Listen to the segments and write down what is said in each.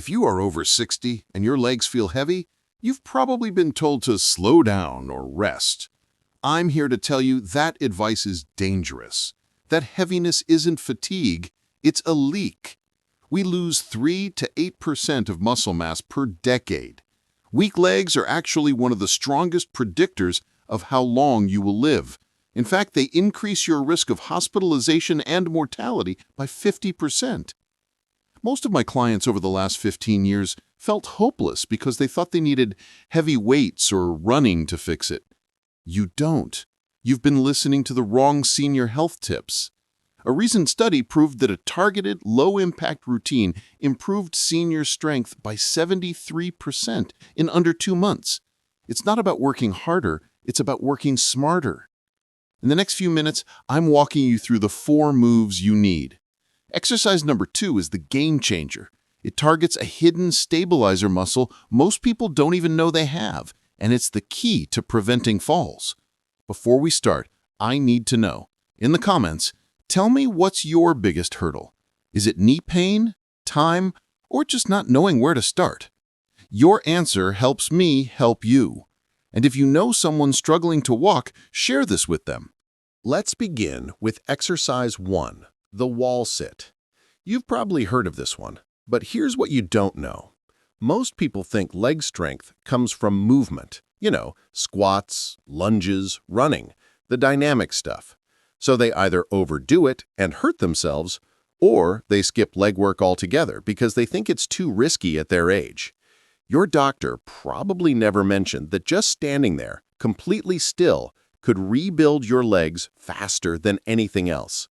If you are over 60 and your legs feel heavy, you've probably been told to slow down or rest. I'm here to tell you that advice is dangerous. That heaviness isn't fatigue, it's a leak. We lose 3 to 8% of muscle mass per decade. Weak legs are actually one of the strongest predictors of how long you will live. In fact, they increase your risk of hospitalization and mortality by 50%. Most of my clients over the last 15 years felt hopeless because they thought they needed heavy weights or running to fix it. You don't. You've been listening to the wrong senior health tips. A recent study proved that a targeted, low-impact routine improved senior strength by 73% in under 2 months. It's not about working harder, it's about working smarter. In the next few minutes, I'm walking you through the 4 moves you need. Exercise number 2 is the game changer. It targets a hidden stabilizer muscle most people don't even know they have, and it's the key to preventing falls. Before we start, I need to know, in the comments, tell me what's your biggest hurdle. Is it knee pain, time, or just not knowing where to start? Your answer helps me help you. And if you know someone struggling to walk, share this with them. Let's begin with exercise 1, the wall sit. You've probably heard of this one, but here's what you don't know. Most people think leg strength comes from movement. Squats, lunges, running, the dynamic stuff. So they either overdo it and hurt themselves, or they skip leg work altogether because they think it's too risky at their age. Your doctor probably never mentioned that just standing there, completely still, could rebuild your legs faster than anything else.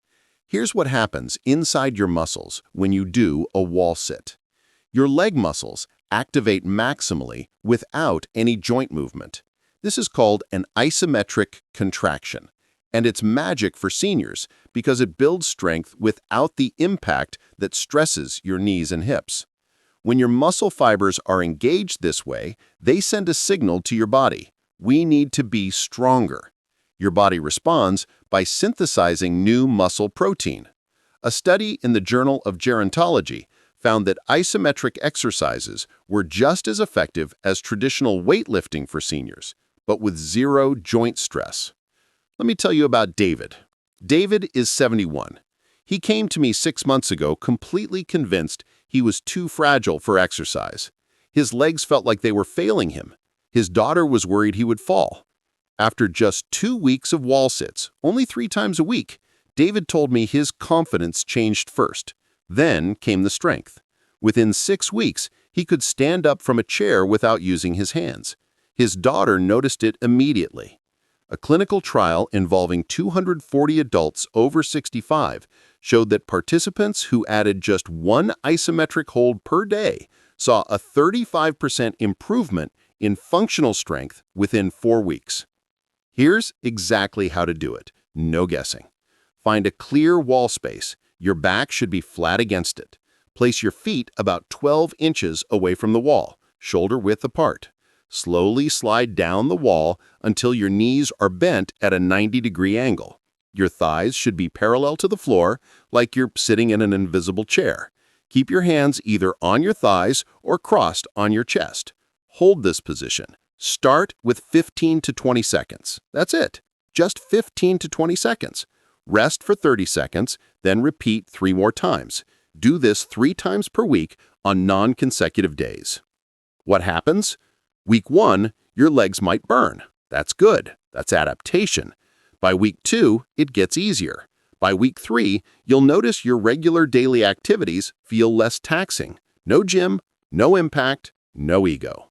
Here's what happens inside your muscles when you do a wall sit. Your leg muscles activate maximally without any joint movement. This is called an isometric contraction, and it's magic for seniors because it builds strength without the impact that stresses your knees and hips. When your muscle fibers are engaged this way, they send a signal to your body. We need to be stronger. Your body responds by synthesizing new muscle protein. A study in the Journal of Gerontology found that isometric exercises were just as effective as traditional weightlifting for seniors, but with zero joint stress. Let me tell you about David. David is 71. He came to me 6 months ago completely convinced he was too fragile for exercise. His legs felt like they were failing him. His daughter was worried he would fall. After just 2 weeks of wall sits, only 3 times a week, David told me his confidence changed first. Then came the strength. Within 6 weeks, he could stand up from a chair without using his hands. His daughter noticed it immediately. A clinical trial involving 240 adults over 65 showed that participants who added just 1 isometric hold per day saw a 35% improvement in functional strength within 4 weeks. Here's exactly how to do it. No guessing. Find a clear wall space. Your back should be flat against it. Place your feet about 12 inches away from the wall, shoulder width apart. Slowly slide down the wall until your knees are bent at a 90-degree angle. Your thighs should be parallel to the floor, like you're sitting in an invisible chair. Keep your hands either on your thighs or crossed on your chest. Hold this position. Start with 15 to 20 seconds. That's it. Just 15 to 20 seconds. Rest for 30 seconds, then repeat 3 more times. Do this 3 times per week on non-consecutive days. What happens? Week 1, your legs might burn. That's good. That's adaptation. By week 2, it gets easier. By week 3, you'll notice your regular daily activities feel less taxing. No gym, no impact, no ego.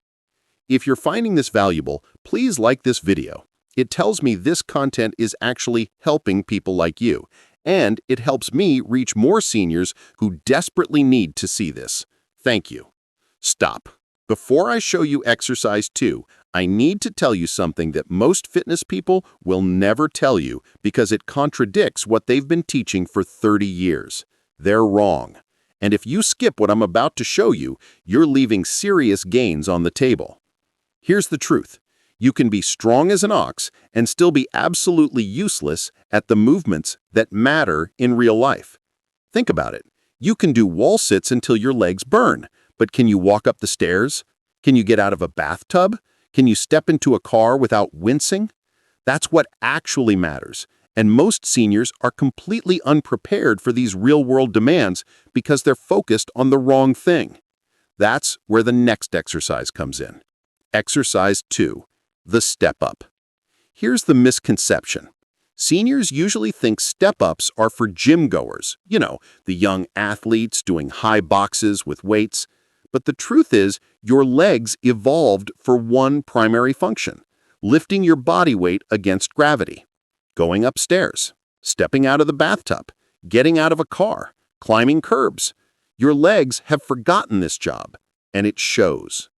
If you're finding this valuable, please like this video. It tells me this content is actually helping people like you, and it helps me reach more seniors who desperately need to see this. Thank you. Stop. Before I show you exercise 2, I need to tell you something that most fitness people will never tell you because it contradicts what they've been teaching for 30 years. They're wrong. And if you skip what I'm about to show you, you're leaving serious gains on the table. Here's the truth. You can be strong as an ox and still be absolutely useless at the movements that matter in real life. Think about it. You can do wall sits until your legs burn, But can you walk up the stairs? Can you get out of a bathtub? Can you step into a car without wincing? That's what actually matters. And most seniors are completely unprepared for these real-world demands because they're focused on the wrong thing. That's where the next exercise comes in. Exercise 2, the step-up. Here's the misconception. Seniors usually think step-ups are for gym-goers, the young athletes doing high boxes with weights. But the truth is, your legs evolved for one primary function: lifting your body weight against gravity. Going upstairs, stepping out of the bathtub, getting out of a car, climbing curbs. Your legs have forgotten this job, and it shows.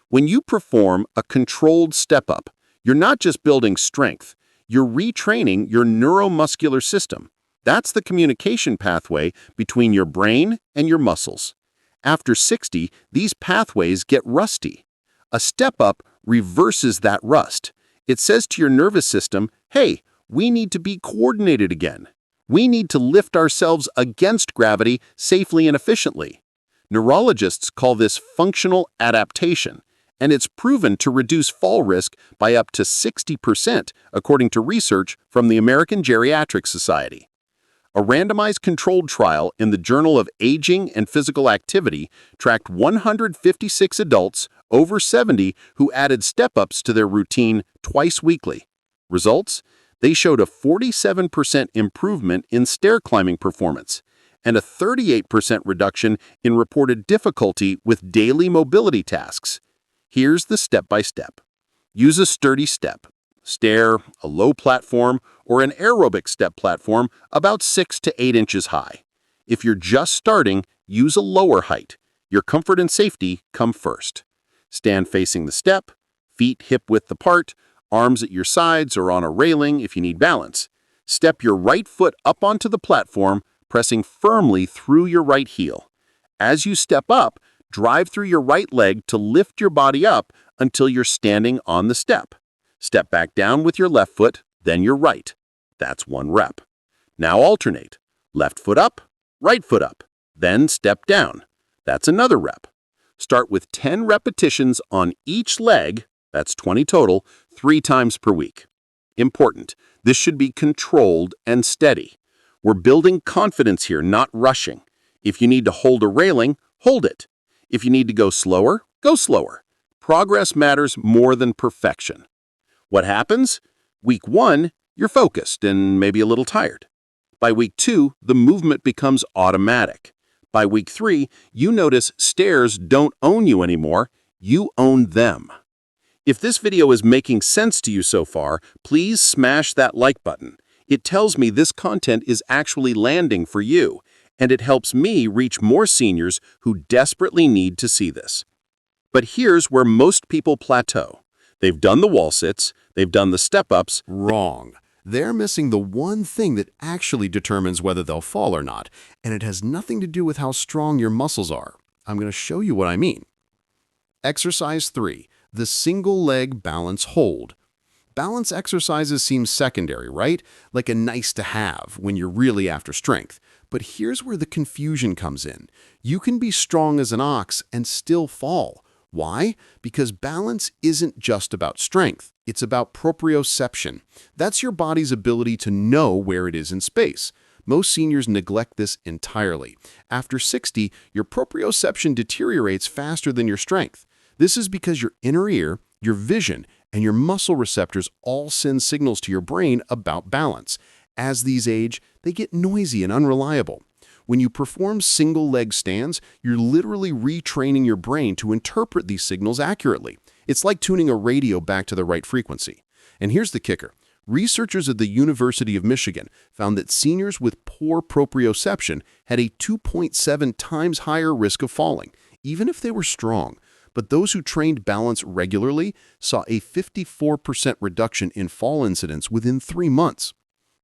When you perform a controlled step-up, you're not just building strength, you're retraining your neuromuscular system. That's the communication pathway between your brain and your muscles. After 60, these pathways get rusty. A step-up reverses that rust. It says to your nervous system, hey, we need to be coordinated again. We need to lift ourselves against gravity safely and efficiently. Neurologists call this functional adaptation, and it's proven to reduce fall risk by up to 60%, according to research from the American Geriatric Society. A randomized controlled trial in the Journal of Aging and Physical Activity tracked 156 adults over 70 who added step-ups to their routine twice weekly. Results? They showed a 47% improvement in stair climbing performance and a 38% reduction in reported difficulty with daily mobility tasks. Here's the step-by-step. Use a sturdy step, stair, a low platform, or an aerobic step platform about 6 to 8 inches high. If you're just starting, use a lower height. Your comfort and safety come first. Stand facing the step, feet hip-width apart, arms at your sides or on a railing if you need balance. Step your right foot up onto the platform, pressing firmly through your right heel. As you step up, drive through your right leg to lift your body up until you're standing on the step. Step back down with your left foot, then your right. That's 1 rep. Now alternate. Left foot up, right foot up, then step down. That's another rep. Start with 10 repetitions on each leg, that's 20 total, 3 times per week. Important, this should be controlled and steady. We're building confidence here, not rushing. If you need to hold a railing, hold it. If you need to go slower, go slower. Progress matters more than perfection. What happens? Week 1, you're focused and maybe a little tired. By week 2, the movement becomes automatic. By week 3, you notice stairs don't own you anymore, you own them. If this video is making sense to you so far, please smash that like button. It tells me this content is actually landing for you, and it helps me reach more seniors who desperately need to see this. But here's where most people plateau. They've done the wall sits, they've done the step-ups. Wrong. They're missing the one thing that actually determines whether they'll fall or not, and it has nothing to do with how strong your muscles are. I'm going to show you what I mean. Exercise 3, the single leg balance hold. Balance exercises seem secondary, right? Like a nice to have when you're really after strength. But here's where the confusion comes in. You can be strong as an ox and still fall. Why? Because balance isn't just about strength. It's about proprioception. That's your body's ability to know where it is in space. Most seniors neglect this entirely. After 60, your proprioception deteriorates faster than your strength. This is because your inner ear, your vision, and your muscle receptors all send signals to your brain about balance. As these age, they get noisy and unreliable. When you perform single-leg stands, you're literally retraining your brain to interpret these signals accurately. It's like tuning a radio back to the right frequency. And here's the kicker. Researchers at the University of Michigan found that seniors with poor proprioception had a 2.7 times higher risk of falling, even if they were strong. But those who trained balance regularly saw a 54% reduction in fall incidence within 3 months.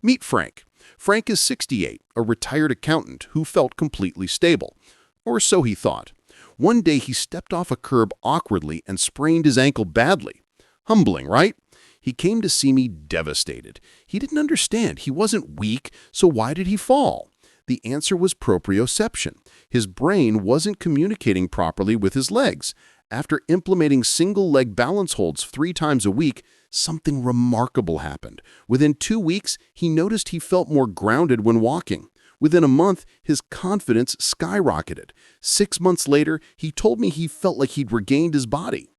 Meet Frank. Frank is 68, a retired accountant who felt completely stable. Or so he thought. One day he stepped off a curb awkwardly and sprained his ankle badly. Humbling, right? He came to see me devastated. He didn't understand. He wasn't weak, so why did he fall? The answer was proprioception. His brain wasn't communicating properly with his legs. After implementing single-leg balance holds 3 times a week, something remarkable happened. Within 2 weeks, he noticed he felt more grounded when walking. Within a month, his confidence skyrocketed. 6 months later, he told me he felt like he'd regained his body.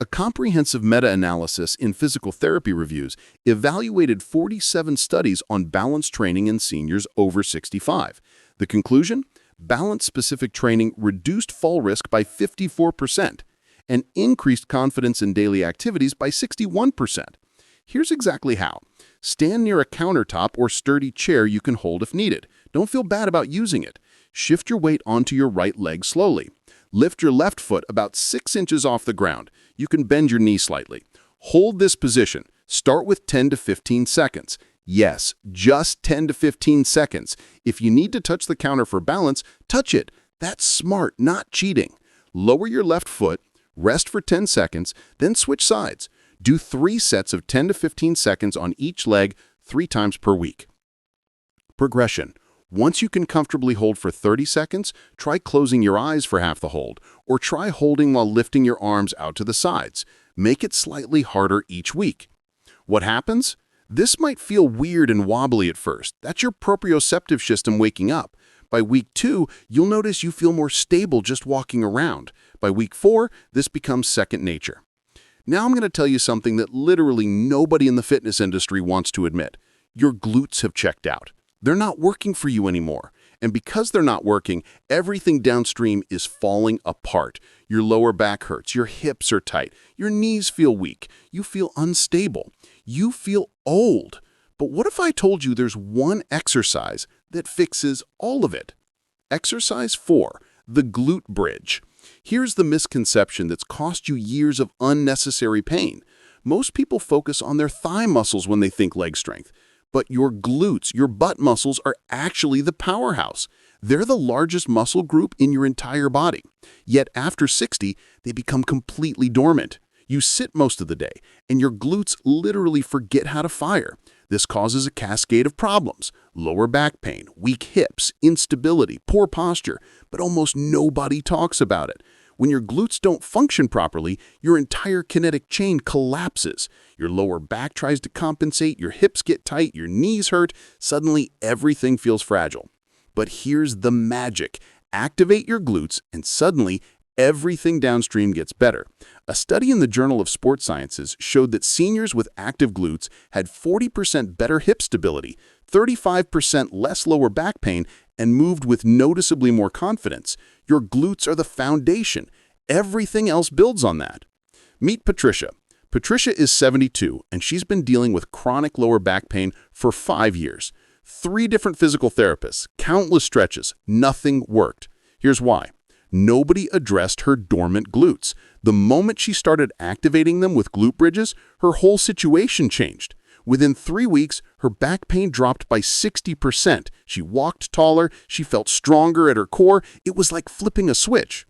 A comprehensive meta-analysis in physical therapy reviews evaluated 47 studies on balance training in seniors over 65. The conclusion? Balance-specific training reduced fall risk by 54% and increased confidence in daily activities by 61%. Here's exactly how. Stand near a countertop or sturdy chair you can hold if needed. Don't feel bad about using it. Shift your weight onto your right leg slowly. Lift your left foot about 6 inches off the ground. You can bend your knee slightly. Hold this position. Start with 10 to 15 seconds. Yes, just 10 to 15 seconds. If you need to touch the counter for balance, touch it. That's smart, not cheating. Lower your left foot, rest for 10 seconds, then switch sides. Do 3 sets of 10 to 15 seconds on each leg 3 times per week. Progression. Once you can comfortably hold for 30 seconds, try closing your eyes for half the hold, or try holding while lifting your arms out to the sides. Make it slightly harder each week. What happens? This might feel weird and wobbly at first. That's your proprioceptive system waking up. By week 2, you'll notice you feel more stable just walking around. By week 4, this becomes second nature. Now I'm going to tell you something that literally nobody in the fitness industry wants to admit. Your glutes have checked out. They're not working for you anymore. And because they're not working, everything downstream is falling apart. Your lower back hurts, your hips are tight, your knees feel weak, you feel unstable, you feel old. But what if I told you there's one exercise that fixes all of it? Exercise 4, the glute bridge. Here's the misconception that's cost you years of unnecessary pain. Most people focus on their thigh muscles when they think leg strength. But your glutes, your butt muscles, are actually the powerhouse. They're the largest muscle group in your entire body. Yet after 60, they become completely dormant. You sit most of the day, and your glutes literally forget how to fire. This causes a cascade of problems: lower back pain, weak hips, instability, poor posture, but almost nobody talks about it. When your glutes don't function properly, your entire kinetic chain collapses. Your lower back tries to compensate, your hips get tight, your knees hurt. Suddenly, everything feels fragile. But here's the magic. Activate your glutes, and suddenly, everything downstream gets better. A study in the Journal of Sports Sciences showed that seniors with active glutes had 40% better hip stability, 35% less lower back pain, and moved with noticeably more confidence. Your glutes are the foundation. Everything else builds on that. Meet Patricia. Patricia is 72, and she's been dealing with chronic lower back pain for 5 years. 3 different physical therapists, countless stretches, nothing worked. Here's why. Nobody addressed her dormant glutes. The moment she started activating them with glute bridges, her whole situation changed. Within 3 weeks, her back pain dropped by 60%. She walked taller, she felt stronger at her core. It was like flipping a switch.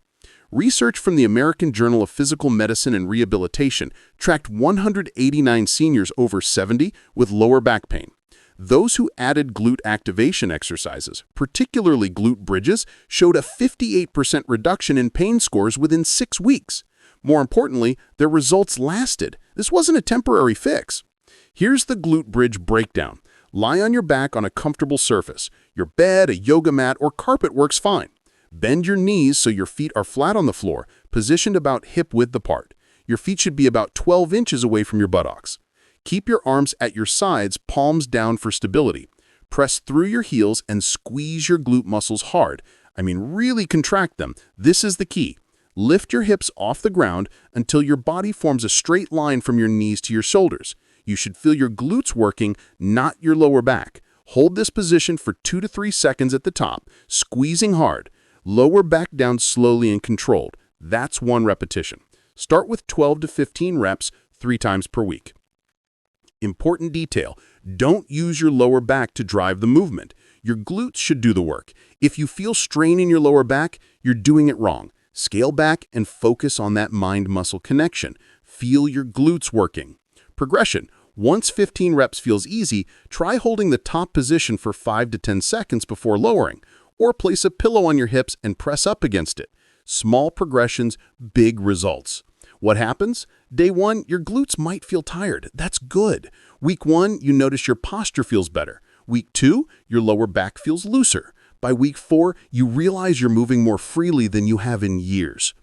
Research from the American Journal of Physical Medicine and Rehabilitation tracked 189 seniors over 70 with lower back pain. Those who added glute activation exercises, particularly glute bridges, showed a 58% reduction in pain scores within 6 weeks. More importantly, their results lasted. This wasn't a temporary fix. Here's the glute bridge breakdown. Lie on your back on a comfortable surface. Your bed, a yoga mat, or carpet works fine. Bend your knees so your feet are flat on the floor, positioned about hip width apart. Your feet should be about 12 inches away from your buttocks. Keep your arms at your sides, palms down for stability. Press through your heels and squeeze your glute muscles hard. Really contract them. This is the key. Lift your hips off the ground until your body forms a straight line from your knees to your shoulders. You should feel your glutes working, not your lower back. Hold this position for 2 to 3 seconds at the top, squeezing hard. Lower back down slowly and controlled. That's 1 repetition. Start with 12 to 15 reps 3 times per week. Important detail: don't use your lower back to drive the movement. Your glutes should do the work. If you feel strain in your lower back, you're doing it wrong. Scale back and focus on that mind-muscle connection. Feel your glutes working. Progression: Once 15 reps feels easy, try holding the top position for 5 to 10 seconds before lowering, or place a pillow on your hips and press up against it. Small progressions, big results. What happens? Day 1, your glutes might feel tired. That's good. Week 1, you notice your posture feels better. Week 2, your lower back feels looser. By week 4, you realize you're moving more freely than you have in years.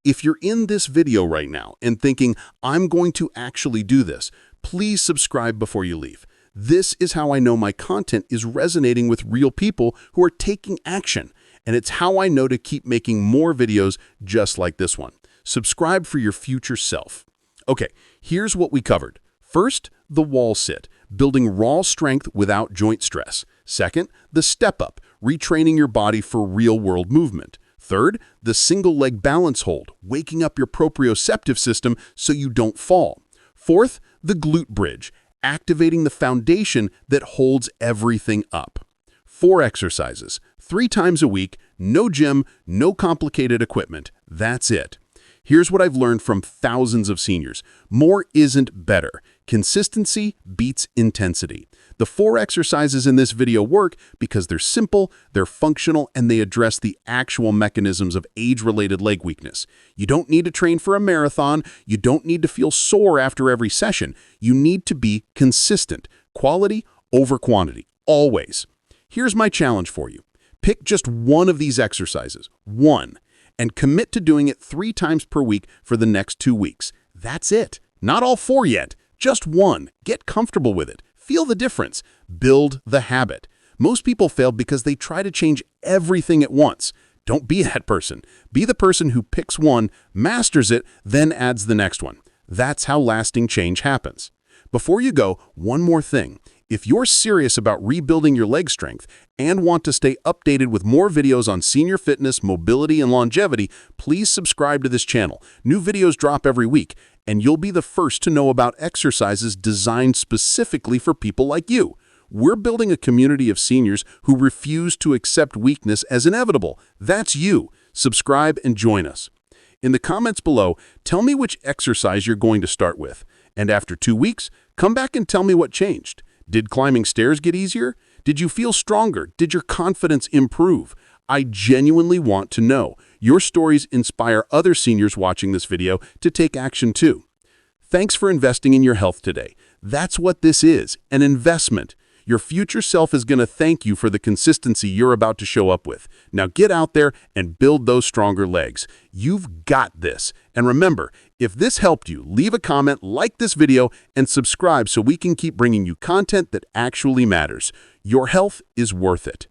If you're in this video right now and thinking, I'm going to actually do this, please subscribe before you leave. This is how I know my content is resonating with real people who are taking action, and it's how I know to keep making more videos just like this one. Subscribe for your future self. Okay, here's what we covered. First, the wall sit, building raw strength without joint stress. Second, the step up, retraining your body for real-world movement. Third, the single leg balance hold, waking up your proprioceptive system so you don't fall. Fourth, the glute bridge, activating the foundation that holds everything up. 4 exercises, 3 times a week, no gym, no complicated equipment. That's it. Here's what I've learned from thousands of seniors. More isn't better. Consistency beats intensity. The 4 exercises in this video work because they're simple, they're functional, and they address the actual mechanisms of age-related leg weakness. You don't need to train for a marathon. You don't need to feel sore after every session. You need to be consistent. Quality over quantity. Always. Here's my challenge for you. Pick just one of these exercises. One. And commit to doing it 3 times per week for the next 2 weeks. That's it. Not all 4 yet. Just one. Get comfortable with it. Feel the difference. Build the habit. Most people fail because they try to change everything at once. Don't be that person. Be the person who picks one, masters it, then adds the next one. That's how lasting change happens. Before you go, one more thing. If you're serious about rebuilding your leg strength and want to stay updated with more videos on senior fitness, mobility, and longevity, please subscribe to this channel. New videos drop every week, and you'll be the first to know about exercises designed specifically for people like you. We're building a community of seniors who refuse to accept weakness as inevitable. That's you. Subscribe and join us. In the comments below, tell me which exercise you're going to start with. And after 2 weeks, come back and tell me what changed. Did climbing stairs get easier? Did you feel stronger? Did your confidence improve? I genuinely want to know. Your stories inspire other seniors watching this video to take action too. Thanks for investing in your health today. That's what this is, an investment. Your future self is going to thank you for the consistency you're about to show up with. Now get out there and build those stronger legs. You've got this. And remember, if this helped you, leave a comment, like this video, and subscribe so we can keep bringing you content that actually matters. Your health is worth it.